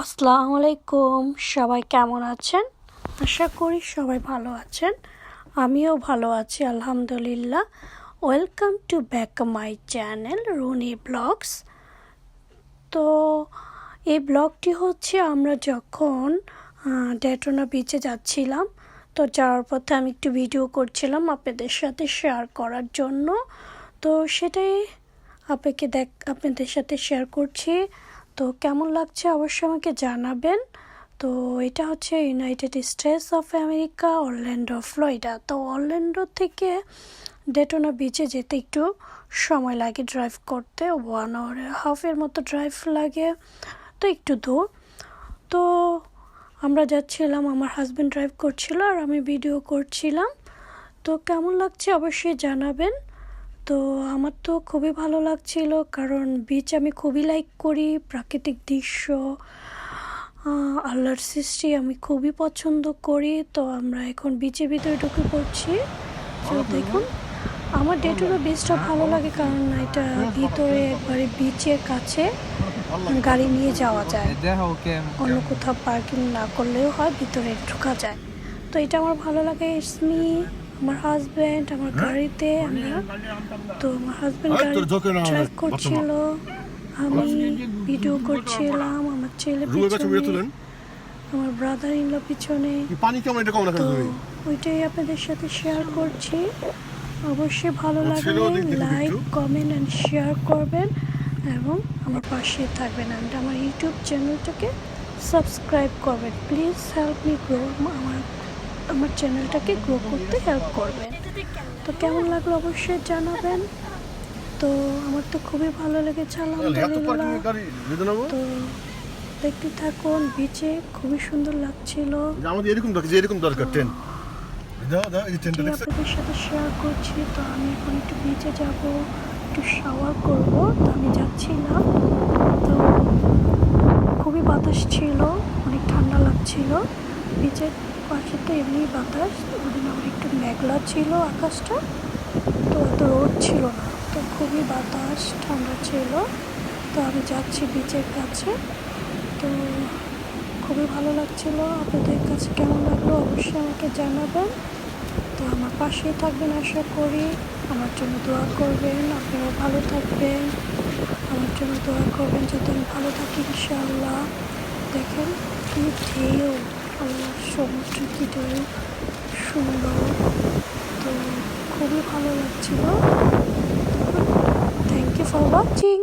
আসসালামু আলাইকুম। সবাই কেমন আছেন? আশা করি সবাই ভালো আছেন। আমিও ভালো আছি আলহামদুলিল্লাহ। Welcome to back my channel Runi vlogs. তো এই ব্লগটি হচ্ছে আমরা যখন ডেটোনা বিচে যাচ্ছিলাম, তো যাওয়ার পথে আমি একটু ভিডিও করছিলাম আপনাদের সাথে শেয়ার করার জন্য। তো সেটাই আপনাদের সাথে শেয়ার করছি। তো কেমন লাগছে অবশ্যই আমাকে জানাবেন। তো এটা হচ্ছে United states of America, Orlando, Florida. তো অরল্যান্ডো থেকে ডেটোনা বিচে যেতে একটু সময় লাগে ড্রাইভ করতে, 1.5 মতো ড্রাইভ লাগে, তো একটু দূর। তো আমরা যাচ্ছিলাম, আমার হাজব্যান্ড ড্রাইভ করছিল আর আমি ভিডিও করছিলাম। তো কেমন লাগছে অবশ্যই জানাবেন। তো আমার তো খুবই ভালো লাগছিল, কারণ বিচ আমি খুবই লাইক করি। প্রাকৃতিক দৃশ্য, আল্লাহর সৃষ্টি আমি খুবই পছন্দ করি। তো আমরা এখন বিচের ভিতরে ঢুকে পড়ছি। তো দেখুন, আমার ডেটোনা বিচটা ভালো লাগে কারণ এটা ভিতরে একবারে বিচের কাছে গাড়ি নিয়ে যাওয়া যায়, অন্য কোথাও পার্কিং না করলেও হয়, ভিতরে ঢোকা যায়। তো এটা আমার ভালো লাগে। ইসমি আমার হাজব্যান্ড আমার গাড়িতে, আমরা তো আমার হাজব্যান্ড গাড়ি ড্রাইভ করছিল, আমি ভিডিও করছিলাম, আমার ছেলে পিছনে, আমার ব্রাদার ইন ল পিছনে। তো ওইটাই আপনাদের সাথে শেয়ার করছি। অবশ্যই ভালো লাগলে লাইক, কমেন্ট অ্যান্ড শেয়ার করবেন এবং আমার পাশে থাকবেন। অ্যান্ড আমার ইউটিউব চ্যানেলটাকে সাবস্ক্রাইব করবেন। প্লিজ হেল্প মি গ্রো, আমার চ্যানেলটাকে গ্রো করতে হেল্প করবেন। তো কেমন লাগলো অবশ্যই জানাবেন। তো আমার তো খুবই ভালো লেগেছে আলহামদুলিল্লাহ। তো দেখতে থাকুন, বিচে খুবই সুন্দর লাগছিল। আপনাদের সাথে শেয়ার করছি। তো আমি এখন একটু বিচে যাব, একটু শাওয়ার করব। তো আমি যাচ্ছিলাম, তো খুবই বাতাস ছিল, অনেক ঠান্ডা লাগছিল। বিচের পাশে তো এমনি বাতাস, ওদিন আমার একটু মেঘলা ছিল আকাশটা, তো এত রোদ ছিল না, তো খুবই বাতাস, ঠান্ডা ছিল। তো আমি যাচ্ছি বিচের কাছে। তো খুবই ভালো লাগছিল। আপনাদের কাছে কেমন লাগলো অবশ্যই আমাকে জানাবেন। তো আমার পাশেই থাকবেন আশা করি, আমার জন্য দোয়া করবেন। আপনারাও ভালো থাকবেন, আমার জন্য দোয়া করবেন যাতে আমি ভালো থাকি ইনশাআল্লাহ। দেখেন কি ঢেউ, আল্লাহ সমুদ্র কি ঢেউ সুন্দর। তো খুবই ভালো লাগছিল। Thank you for watching.